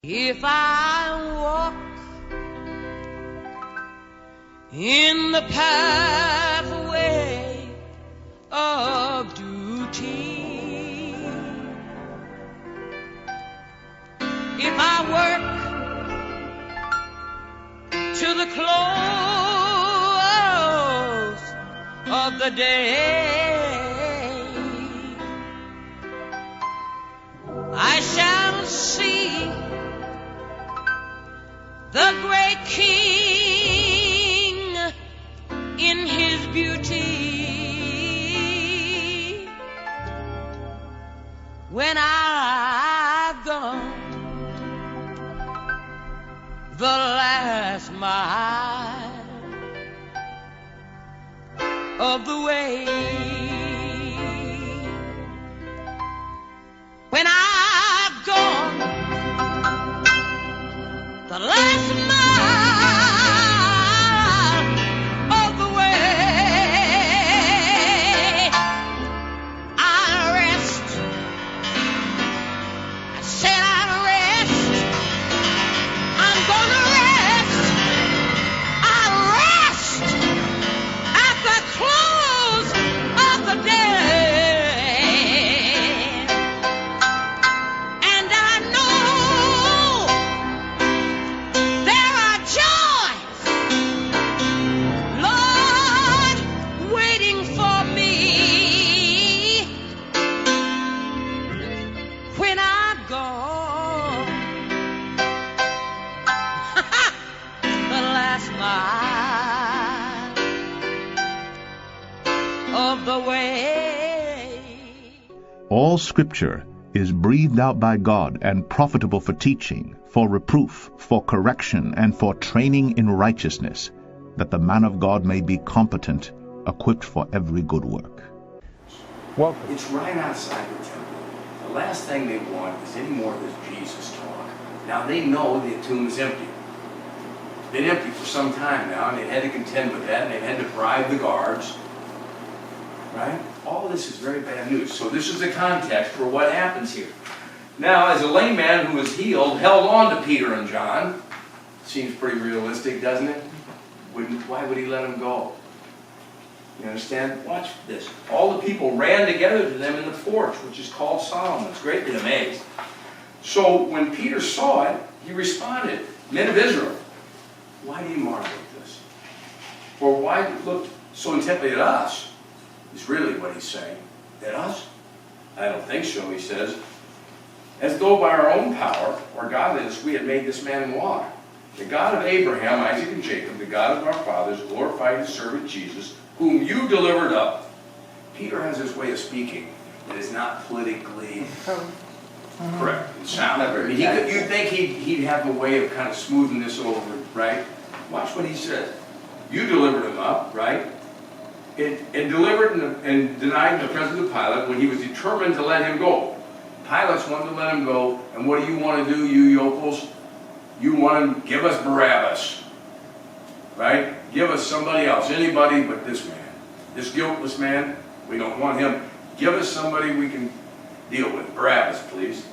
If I walk in the pathway of duty, if I work to the close of the day, I shall see the great King in his beauty. When I've gone the last mile of the way, when I've gone the last mile of the way, I'll rest. I said I'll rest. I'm gonna rest. I'll rest at the close of the day. And I know there are joys, Lord, waiting for me when I've gone the last mile of the way. All Scripture is breathed out by God and profitable for teaching, for reproof, for correction, and for training in righteousness, that the man of God may be competent, equipped for every good work. Welcome. It's right outside the temple. The last thing they want is any more of this Jesus talk. Now they know the tomb is empty. It's been empty for some time now, and they had to contend with that, and they had to bribe the guards. Right? All of this is very bad news. So this is the context for what happens here. Now, as a lame man who was healed held on to Peter and John, seems pretty realistic, doesn't it? Why would he let them go? You understand? Watch this. All the people ran together to them in the porch, which is called Solomon's, greatly amazed. So when Peter saw it, he responded, "Men of Israel, why do you marvel at this? Or why look so intently at us?" Is really what he's saying. At us? I don't think so, he says. "As though by our own power or godliness we had made this man walk. The God of Abraham, Isaac, and Jacob, the God of our fathers, glorified his servant Jesus, whom you delivered up." Peter has this way of speaking that is not politically correct. It sounds. You'd think he'd have a way of kind of smoothing this over, right? Watch what he says. You delivered him up, right? And delivered and denied in the presence of Pilate when he was determined to let him go. Pilate's wanted to let him go, and what do you want to do, you yokels? You want to give us Barabbas, right? Give us somebody else, anybody but this man. This guiltless man, we don't want him. Give us somebody we can deal with. Barabbas, please.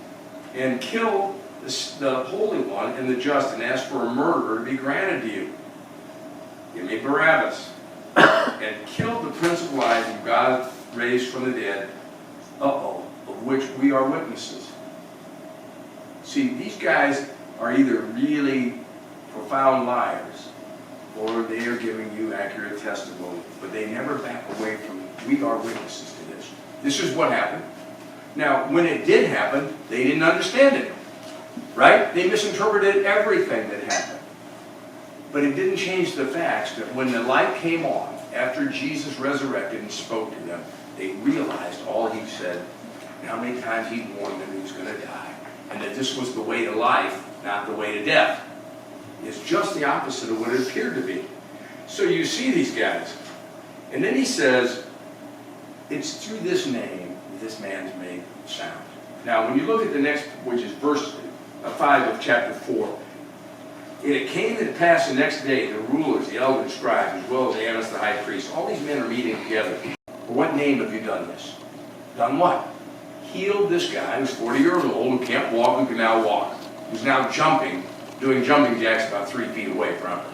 And kill the Holy One and the just, and ask for a murderer to be granted to you. Give me Barabbas. And killed the Prince of Life whom God raised from the dead, of which we are witnesses. See, these guys are either really profound liars, or they are giving you accurate testimony, but they never back away from it. We are witnesses to this. This is what happened. Now, when it did happen, they didn't understand it, right? They misinterpreted everything that happened. But it didn't change the facts that when the light came on, after Jesus resurrected and spoke to them, they realized all he said, and how many times he warned them he was going to die, and that this was the way to life, not the way to death. It's just the opposite of what it appeared to be. So you see these guys. And then he says, it's through this name that this man's made sound. Now, when you look at the next, which is verse 5 of chapter 4, and it came to pass the next day, the rulers, the elders, scribes, as well as Annas the high priest, all these men are meeting together. For what name have you done this? Done what? Healed this guy who's 40 years old, who can't walk, who can now walk. who's now doing jumping jacks about 3 feet away from him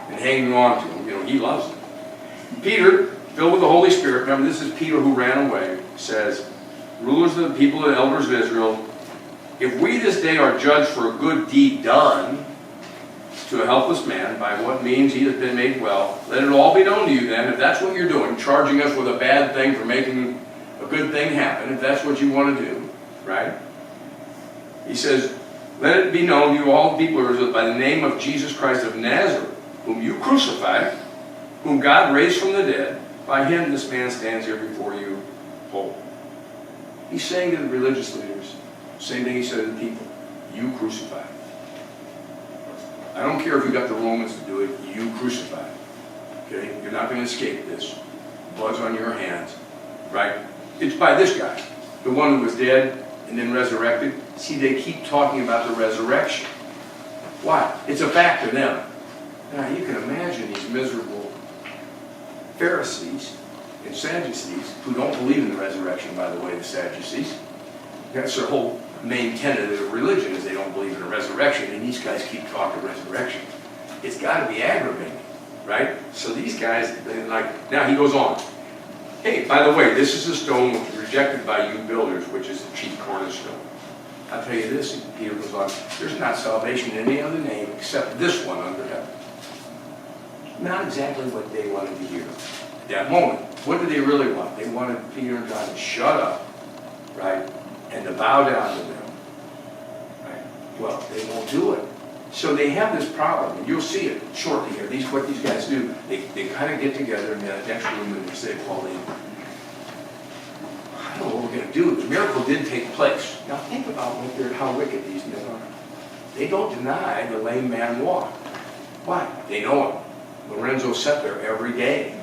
and hanging on to him. You know, he loves it. Peter, filled with the Holy Spirit, remember this is Peter who ran away, says, rulers of the people and elders of Israel, if we this day are judged for a good deed done to a helpless man, by what means he has been made well, let it all be known to you then, if that's what you're doing, charging us with a bad thing for making a good thing happen, if that's what you want to do, right? He says, let it be known to you all people that by the name of Jesus Christ of Nazareth, whom you crucified, whom God raised from the dead, by him this man stands here before you whole. He's saying to the religious leaders, same thing he said to the people, you crucified. I don't care if you got the Romans to do it, you crucified. Okay? You're not going to escape this. Blood's on your hands. Right? It's by this guy, the one who was dead and then resurrected. See, they keep talking about the resurrection. Why? It's a fact to them. Now, you can imagine these miserable Pharisees and Sadducees who don't believe in the resurrection, by the way, the Sadducees. That's their whole main tenet of religion, is they don't believe in a resurrection, and these guys keep talking resurrection. It's got to be aggravating, right? So these guys, now he goes on. Hey, by the way, this is the stone which was rejected by you builders, which is the chief cornerstone. I'll tell you this, Peter goes on, there's not salvation in any other name except this one under heaven. Not exactly what they wanted to hear at that moment. What did they really want? They wanted Peter and John to shut up, right? And to bow down to them. Right? Well, they won't do it. So they have this problem, and you'll see it shortly here. What these guys do, they kind of get together in the next room and they say, Pauline, I don't know what we're going to do. The miracle did take place. Now think about how wicked these men are. They don't deny the lame man walked. Why? They know him. Lorenzo sat there every day.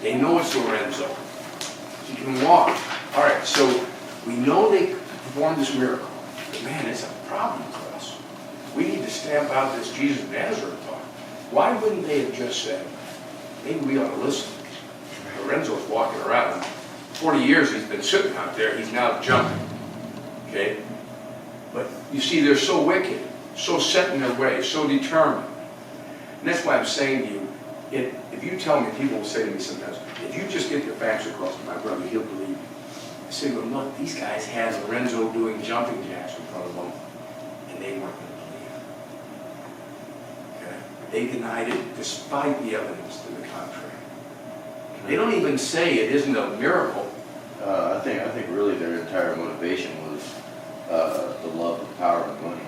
They know it's Lorenzo. He can walk. All right, so we know they performed this miracle, but man, it's a problem for us. We need to stamp out this Jesus of Nazareth talk. Why wouldn't they have just said, maybe we ought to listen? Lorenzo's walking around. 40 years he's been sitting out there, he's now jumping. Okay? But you see, they're so wicked, so set in their way, so determined. And that's why I'm saying to you, if you tell me, people will say to me sometimes, if you just get the facts across to my brother, he'll believe you. I say, well, look, these guys had Lorenzo doing jumping jacks in front of them, and they weren't going to believe. Okay? They denied it despite the evidence to the contrary. They don't even say it isn't a miracle. I think really their entire motivation was the love of power and money.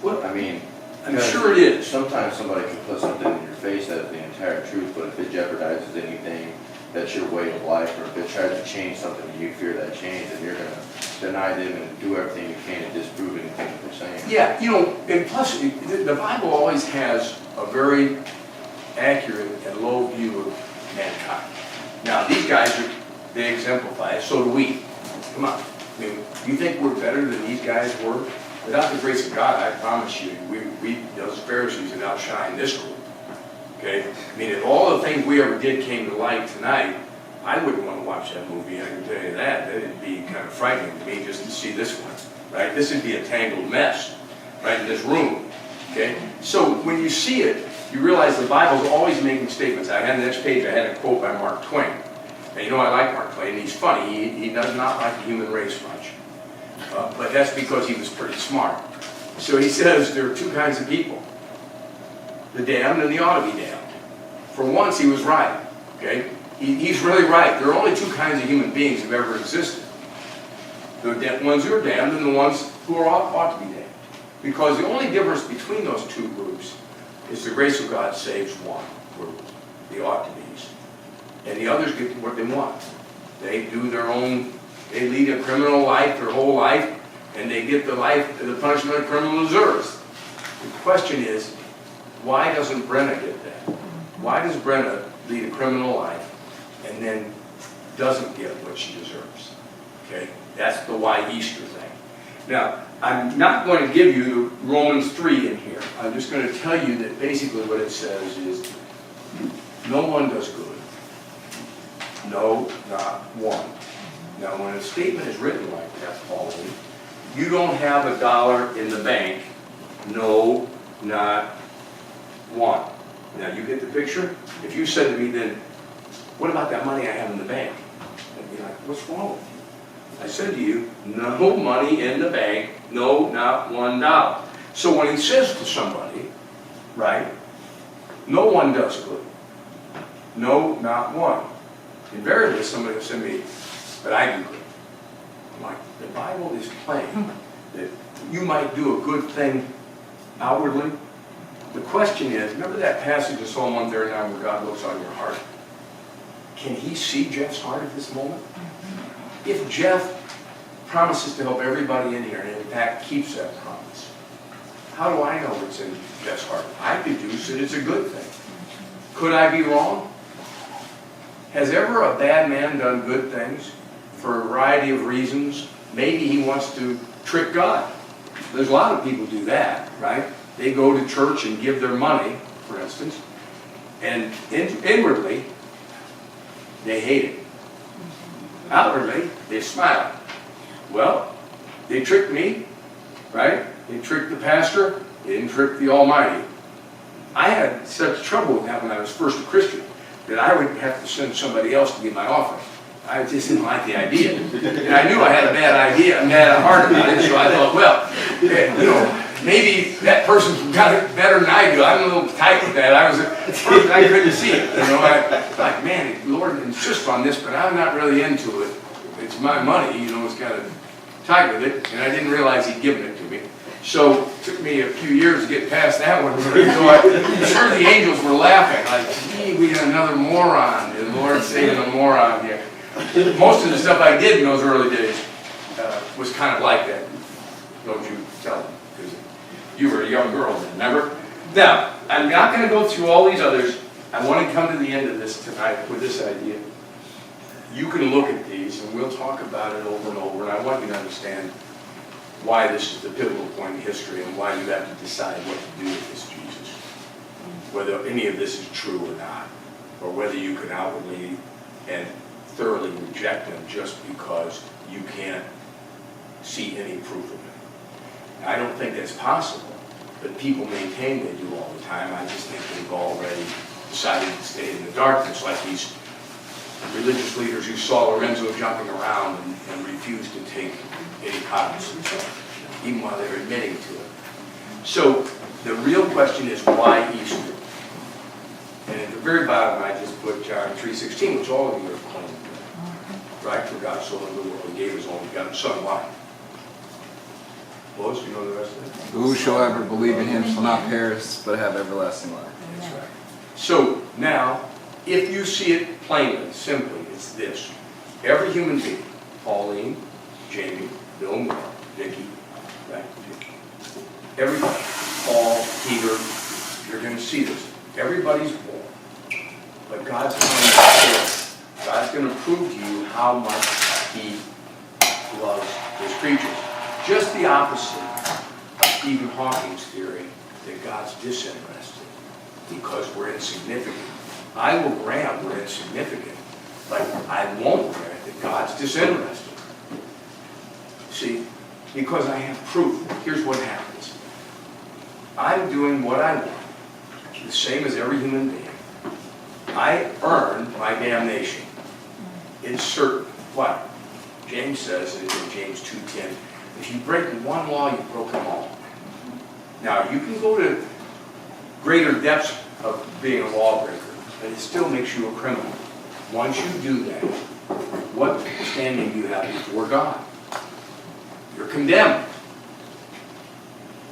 What? I mean, I'm sure it is. Sometimes somebody can put something in your face that's the entire truth, but if it jeopardizes anything, that's your way of life, or if it tries to change something and you fear that change, then you're going to deny them and do everything you can to disprove anything that they're saying. Yeah, and plus, the Bible always has a very accurate and low view of mankind. Now, these guys, they exemplify it, so do we. Come on. I mean, you think we're better than these guys were? Without the grace of God, I promise you, those Pharisees would outshine this group. Okay? I mean, if all the things we ever did came to light tonight, I wouldn't want to watch that movie, I can tell you that. It'd be kind of frightening to me just to see this one, right? This would be a tangled mess, right, in this room. Okay? So when you see it, you realize the Bible's always making statements. I had the next page, I had a quote by Mark Twain. And you know, I like Mark Twain. He's funny. He does not like the human race much. But that's because he was pretty smart. So he says there are two kinds of people. The damned and the ought to be damned. For once, he was right. Okay? He's really right. There are only two kinds of human beings who have ever existed. The ones who are damned and the ones who ought to be damned. Because the only difference between those two groups is the grace of God saves one group, the ought to be's. And the others get what they want. They do their own, they lead a criminal life their whole life, and they get the punishment a criminal deserves. The question is, why doesn't Brenna get that? Why does Brenna lead a criminal life and then doesn't get what she deserves? Okay, that's the why Easter thing. Now, I'm not going to give you Romans 3 in here. I'm just going to tell you that basically what it says is, no one does good. No, not one. Now, when a statement is written like that, Pauline, you don't have $1 in the bank No, not one. Now, you get the picture? If you said to me then, what about that money I have in the bank? I'd be like, what's wrong with you? I said to you, no money in the bank, no, not $1. So when he says to somebody, right, no one does good. No, not one. Invariably, somebody will say to me, but I do good. I'm like, the Bible is plain that you might do a good thing outwardly. The question is, remember that passage of Psalm 139 where God looks on your heart? Can he see Jeff's heart at this moment? If Jeff promises to help everybody in here and in fact keeps that promise, how do I know what's in Jeff's heart? I deduce that it's a good thing. Could I be wrong? Has ever a bad man done good things for a variety of reasons? Maybe he wants to trick God. There's a lot of people do that, right? They go to church and give their money, for instance, and inwardly, they hate it. Outwardly, they smile. Well, they tricked me, right? They tricked the pastor. They didn't trick the Almighty. I had such trouble with that when I was first a Christian that I would have to send somebody else to give my offering. I just didn't like the idea. And I knew I had a bad idea, a bad heart about it, so I thought, well, maybe that person's got it better than I do. I'm a little tight with that. I couldn't see it. I like, man, the Lord insists on this, but I'm not really into it. It's my money, it's kind of tight with it, and I didn't realize he'd given it to me. So it took me a few years to get past that one. So I'm sure the angels were laughing, like, gee, we got another moron. The Lord's saving a moron here. Most of the stuff I did in those early days was kind of like that. Don't you tell them, because you were a young girl then, remember? Now, I'm not going to go through all these others. I want to come to the end of this tonight with this idea. You can look at these, and we'll talk about it over and over, and I want you to understand why this is the pivotal point in history and why you have to decide what to do with this Jesus. Whether any of this is true or not, or whether you can outwardly and thoroughly reject him just because you can't see any proof of it. I don't think that's possible, but people maintain they do all the time. I just think they've already decided to stay in the darkness, like these religious leaders who saw Lorenzo jumping around and refused to take any cognizance of it, even while they were admitting to it. So the real question is, why Easter? And at the very bottom, I just put John 3:16, which all of you are claiming. Right? For God so loved the world, he gave his only begotten Son. Why? Lois, you know the rest of it? Whosoever believe in him shall not perish, but have everlasting life. That's right. So now, if you see it plainly, simply, it's this. Every human being, Pauline, Jamie, Bill Moore, Vicki, right? Everybody, Paul, Peter, you're going to see this. Everybody's born. But God's going to this. God's going to prove to you how much he loves his creatures. Just the opposite of Stephen Hawking's theory that God's disinterested because we're insignificant. I will grant we're insignificant, but I won't grant that God's disinterested. See, because I have proof. Here's what happens. I'm doing what I want, the same as every human being. I earn my damnation. It's certain. What? James says in James 2:10, if you break one law, you broke them all. Now, you can go to greater depths of being a lawbreaker, but it still makes you a criminal. Once you do that, what standing do you have before God? You're condemned.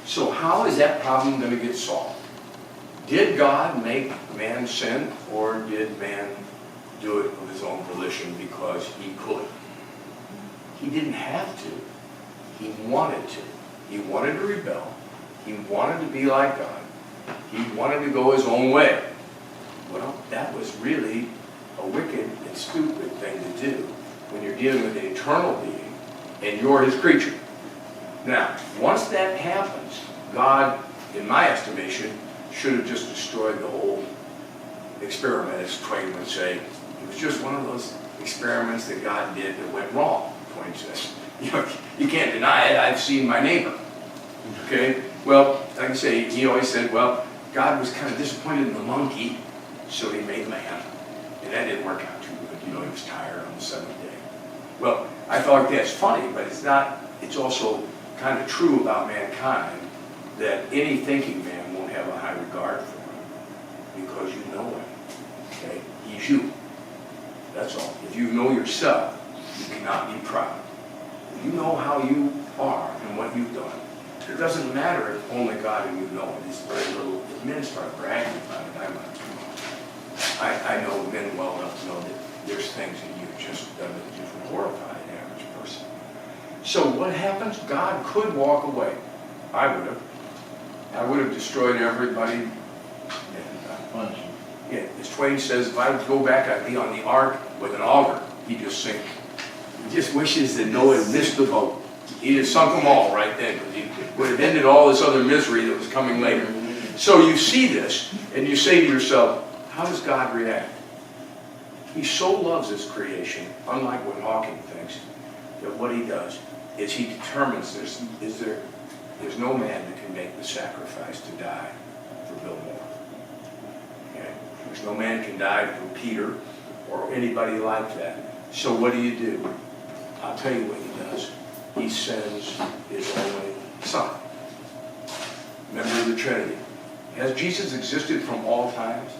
So how is that problem going to get solved? Did God make man sin, or did man do it of his own volition because he could? He didn't have to. He wanted to. He wanted to rebel. He wanted to be like God. He wanted to go his own way. Well, that was really a wicked and stupid thing to do when you're dealing with an eternal being and you're his creature. Now, once that happens, God, in my estimation, should have just destroyed the whole experiment, as Twain would say. It was just one of those experiments that God did that went wrong, Twain says. You can't deny it. I've seen my neighbor. Okay? Well, like I say, he always said, well, God was kind of disappointed in the monkey, so he made man. And that didn't work out too good. You know, he was tired on the seventh day. Well, I thought that's funny, but it's not. It's also kind of true about mankind that any thinking man won't have a high regard for him because you know him. Okay? He's you. That's all. If you know yourself, you cannot be proud. If you know how you are and what you've done, it doesn't matter if only God and you know it. It's very little. If men start bragging about it, I'm like, come on. I know men well enough to know that there's things that you've just done that just horrify an average person. So what happens? God could walk away. I would have. I would have destroyed everybody. And, yeah, as Twain says, if I would go back, I'd be on the ark with an auger. He'd just sink. He just wishes that Noah had missed the boat. He'd have sunk them all right then, because he would have ended all this other misery that was coming later. So you see this, and you say to yourself, how does God react? He so loves his creation, unlike what Hawking thinks, that what he does is he determines there's no man that can make the sacrifice to die for Bill Moore. Okay? There's no man can die for Peter or anybody like that. So what do? I'll tell you what he does. He sends his only Son. Member of the Trinity. Has Jesus existed from all times?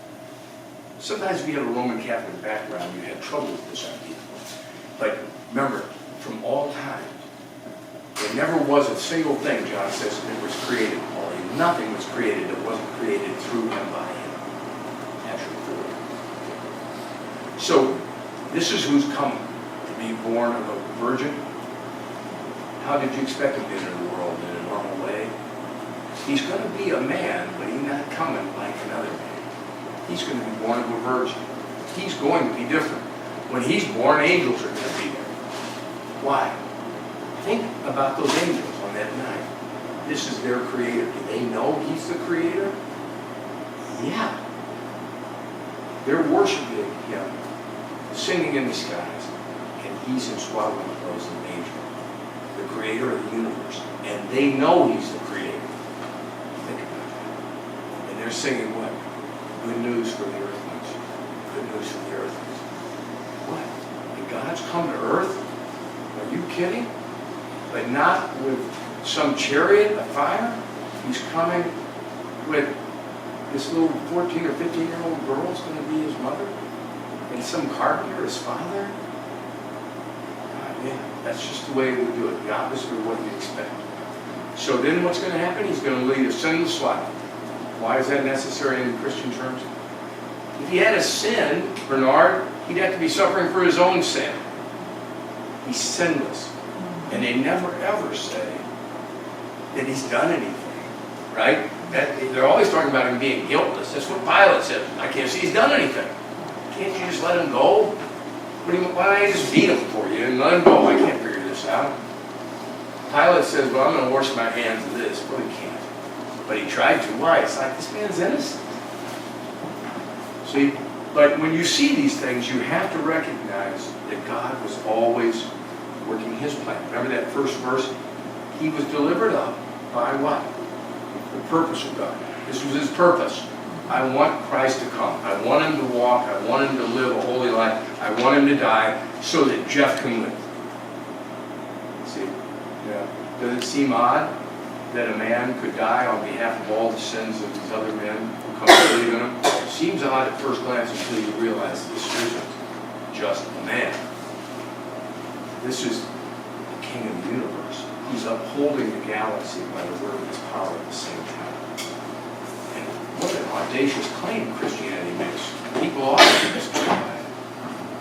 Sometimes if you have a Roman Catholic background, you have trouble with this idea. But remember, from all times, there never was a single thing, John says, that was created. Only nothing was created that wasn't created through him, by him. Actually, through him. So, this is who's coming to be born of a virgin. How did you expect him to enter the world in a normal way? He's going to be a man, but he's not coming like another man. He's going to be born of a virgin. He's going to be different. When he's born, angels are going to be there. Why? Think about those angels on that night. This is their creator. Do they know he's the creator? Yeah. They're worshiping him, singing in the skies, and he's in swaddling clothes and angel, the creator of the universe. And they know he's the creator. Think about that. And they're singing what? Good news for the earthlings. Good news for the earthlings. What? And God's come to earth? Are you kidding? But not with some chariot of fire. He's coming with this little 14 or 15-year-old girl's going to be his mother, and some carpenter his father. Yeah, that's just the way we do it. The opposite of what you expect. So then what's going to happen? He's going to lead a sinless life. Why is that necessary in Christian terms? If he had a sin, Bernard, he'd have to be suffering for his own sin. He's sinless. And they never ever say that he's done anything, right? They're always talking about him being guiltless. That's what Pilate said. I can't see he's done anything. Can't you just let him go? Why don't I just beat him for you and let him go? I can't figure this out. Pilate says, well, I'm going to wash my hands of this. Well, he can't. But he tried to. Why? It's like, this man's innocent. See? But when you see these things, you have to recognize that God was always working his plan. Remember that first verse? He was delivered up by what? The purpose of God. This was his purpose. I want Christ to come. I want him to walk. I want him to live a holy life. I want him to die so that Jeff can live. See? Yeah. Does it seem odd that a man could die on behalf of all the sins of these other men who come to believe in him? It seems odd at first glance until you realize this isn't just a man. This is the King of the universe. He's upholding the galaxy by the word of his power at the same time. And what an audacious claim Christianity makes. People ought to be mystified by it.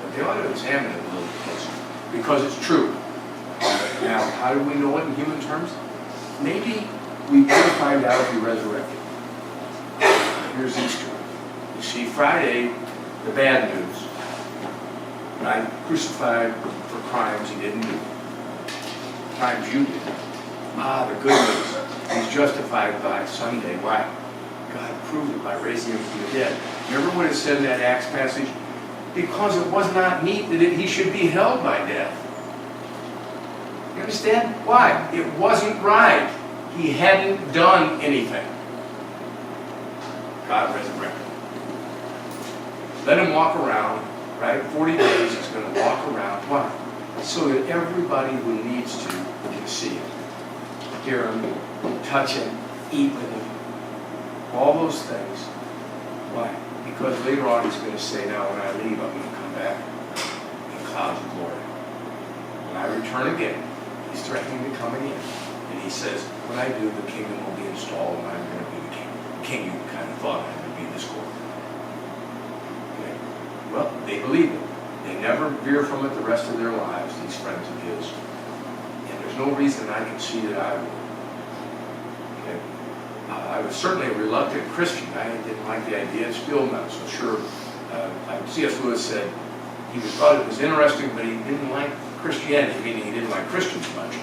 But they ought to examine it a little closer. Because it's true. Now, how do we know it in human terms? Maybe we will find out if he resurrected. Here's Easter. You see, Friday, the bad news. Right? Crucified for crimes he didn't do. Crimes you did. The good news. He's justified by Sunday. Why? God proved it by raising him from the dead. Remember what it said in that Acts passage? Because it was not meet that he should be held by death. You understand? Why? It wasn't right. He hadn't done anything. God resurrected him. Let him walk around, right? 40 days he's going to walk around. Why? So that everybody who needs to can see him, hear him, touch him, eat with him. All those things. Why? Because later on he's going to say, now when I leave, I'm going to come back in clouds of glory. When I return again, he's threatening to come again. And he says, when I do, the kingdom will be installed and I'm going to be the king. The king you kind of thought I would be this court. Okay. Well, they believe it. They never veer from it the rest of their lives, these friends of his. And there's no reason I can see that I would. Okay. I was certainly a reluctant Christian. I didn't like the idea. Still not so sure. C.S. Lewis said he thought it was interesting, but he didn't like Christianity, meaning he didn't like Christians much.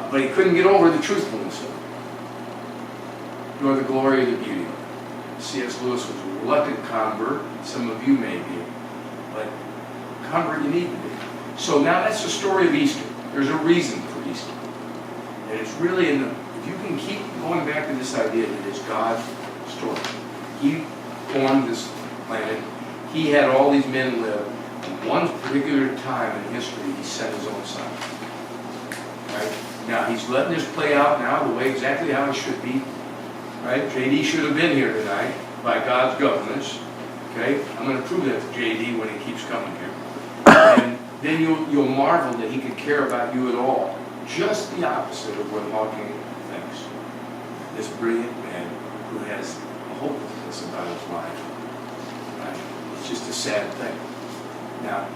But he couldn't get over the truthfulness of it, nor the glory or the beauty of it. C.S. Lewis was a reluctant convert. Some of you may be, but convert you need to be. So now that's the story of Easter. There's a reason for Easter. And it's really in the, if you can keep going back to this idea that it's God's story. He formed this planet. He had all these men live. And one particular time in history, he sent his own son. Right? Now, he's letting this play out now the way exactly how it should be. Right? JD should have been here tonight by God's governance. Okay? I'm going to prove that to JD when he keeps coming here. And then you'll marvel that he could care about you at all. Just the opposite of what Hawking thinks. This brilliant man who has a hopelessness about his life. Right? It's just a sad thing. Now,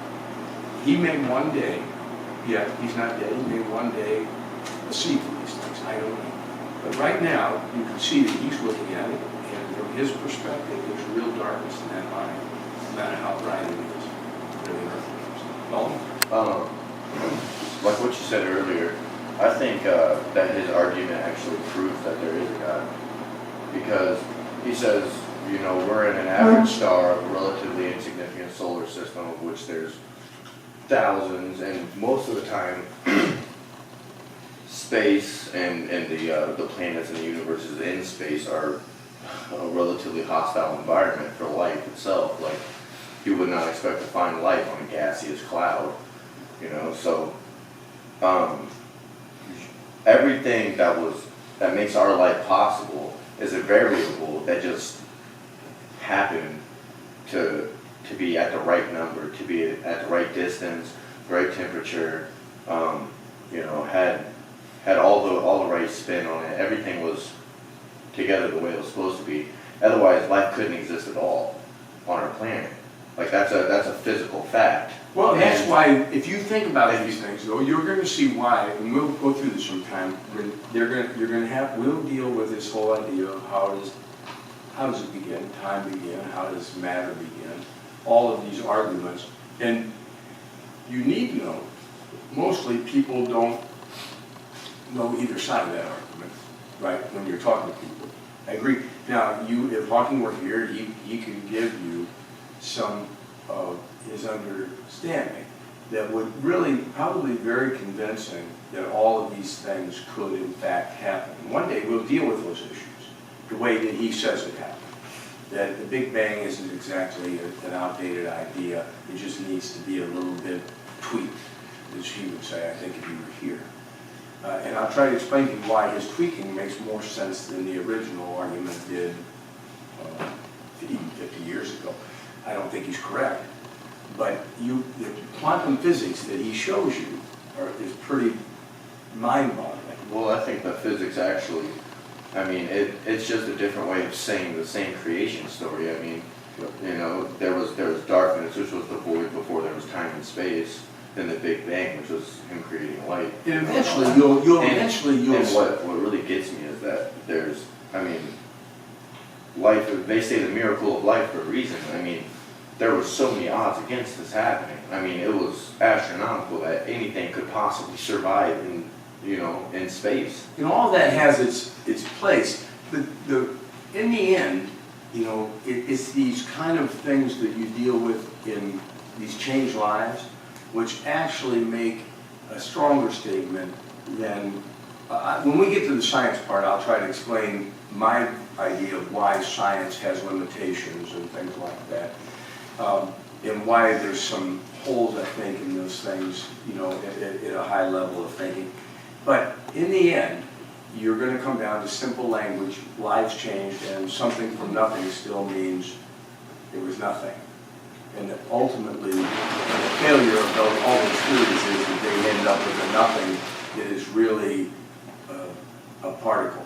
he may one day, yeah, he's not dead, he may one day see through these things. I don't know. But right now, you can see that he's looking at it, and from his perspective, there's real darkness in that mind, no matter how bright it is. Really Dalton? Like what you said earlier, I think that his argument actually proves that there is a God. Because he says, you know, we're in an average star of a relatively insignificant solar system of which there's thousands, and most of the time, space and the planets and the universes in space are a relatively hostile environment for life itself. Like, you would not expect to find life on a gaseous cloud, you know. So everything that makes our life possible is a variable that just happened to be at the right number, to be at the right distance, right temperature, you know, had all the right spin on it. Everything was together the way it was supposed to be. Otherwise, life couldn't exist at all on our planet. Like, that's a physical fact. Well, and that's why, if you think about these things, though, you're going to see why, and we'll go through this sometime. We'll deal with this whole idea of how does it begin, time begin, how does matter begin, all of these arguments. And you need to know, mostly people don't know either side of that argument, right, when you're talking to people. I agree. Now, if Hawking were here, he could give you some of his understanding that would really, probably very convincing that all of these things could in fact happen. One day we'll deal with those issues the way that he says it happened. That the Big Bang isn't exactly an outdated idea. It just needs to be a little bit tweaked, as he would say, I think, if he were here. And I'll try to explain to you why his tweaking makes more sense than the original argument did even 50 years ago. I don't think he's correct. But the quantum physics that he shows you is pretty mind-boggling. Well, I think that physics actually, I mean, it's just a different way of saying the same creation story. I mean, you know, there was darkness, which was the void before there was time and space. Then the Big Bang, which was him creating light. And eventually, you'll. And what really gets me is that life. They say the miracle of life for a reason. I mean, there were so many odds against this happening. I mean, it was astronomical that anything could possibly survive in space. And all that has its place. In the end, it's these kind of things that you deal with in these changed lives, which actually make a stronger statement than When we get to the science part, I'll try to explain my idea of why science has limitations and things like that. And why there's some holes, I think, in those things, you know, at a high level of thinking. But in the end, you're going to come down to simple language, lives changed, and something from nothing still means it was nothing. And that ultimately, the failure of all the truths is that they end up with a nothing that is really a particle,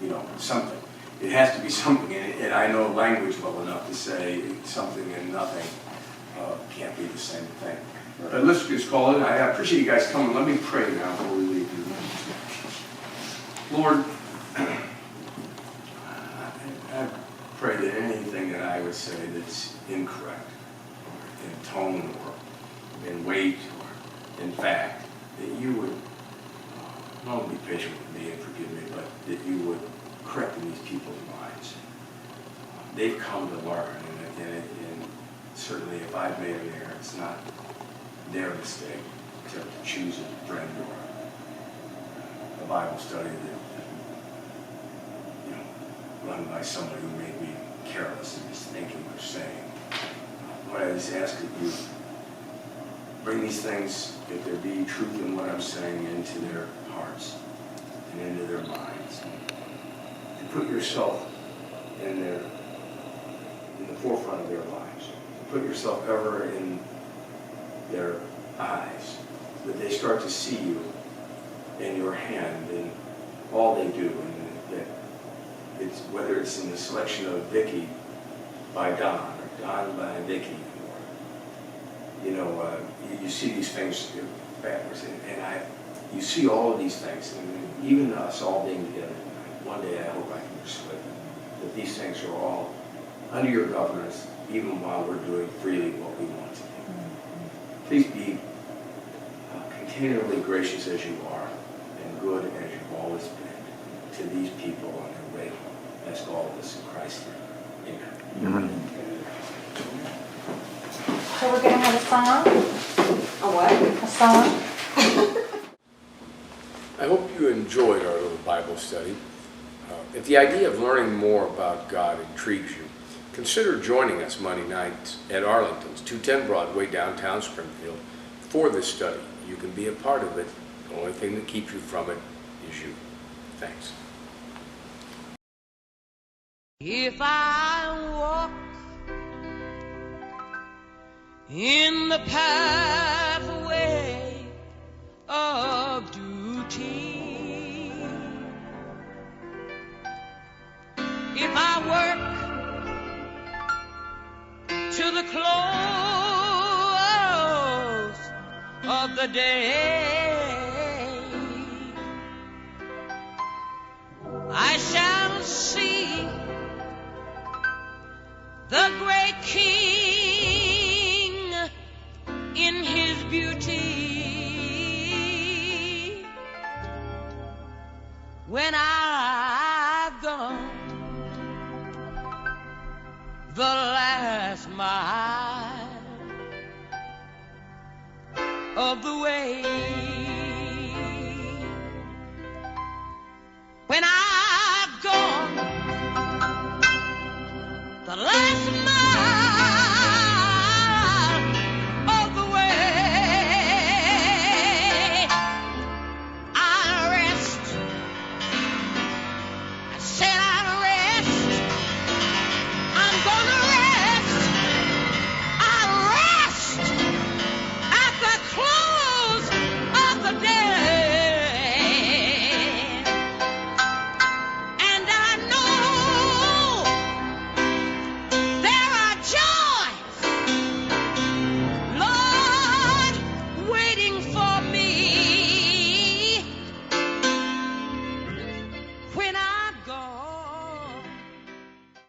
you know, something. It has to be something, and I know language well enough to say something and nothing can't be the same thing. But let's just call it. I appreciate you guys coming. Let me pray now before we leave you. Lord, I pray that anything that I would say that's incorrect, in tone or in weight or in fact, that you would not only be patient with me and forgive me, but that you would correct in these people's minds. They've come to learn, and certainly if I've made an error, it's not their mistake to choose a friend or a Bible study that, you know, run by somebody who may be careless in his thinking or saying. Lord, I just ask that you bring these things, if there be truth in what I'm saying, into their hearts and into their minds. And put yourself in the forefront of their lives. Put yourself ever in their eyes, that they start to see you in your hand in all they do, and that it's, whether it's in the selection of Vicky by Don or Don by Vicky, or you know, you see these things backwards, and you see all of these things, and even us all being together tonight. One day I hope I can persuade them that these things are all under your governance, even while we're doing freely what we want to do. Please be continually gracious as you are, and good as you've always been to these people on their way home. Ask all of this in Christ's name. Amen. So we're going to have a song? A what? A song? I hope you enjoyed our little Bible study. If the idea of learning more about God intrigues you, consider joining us Monday nights at Arlington's 210 Broadway, downtown Springfield, for this study. You can be a part of it. The only thing that keeps you from it is you. Thanks. If I walk in the pathway of duty, if I work to the close of the day, I shall see the great King in his beauty. When I've gone the last mile of the way,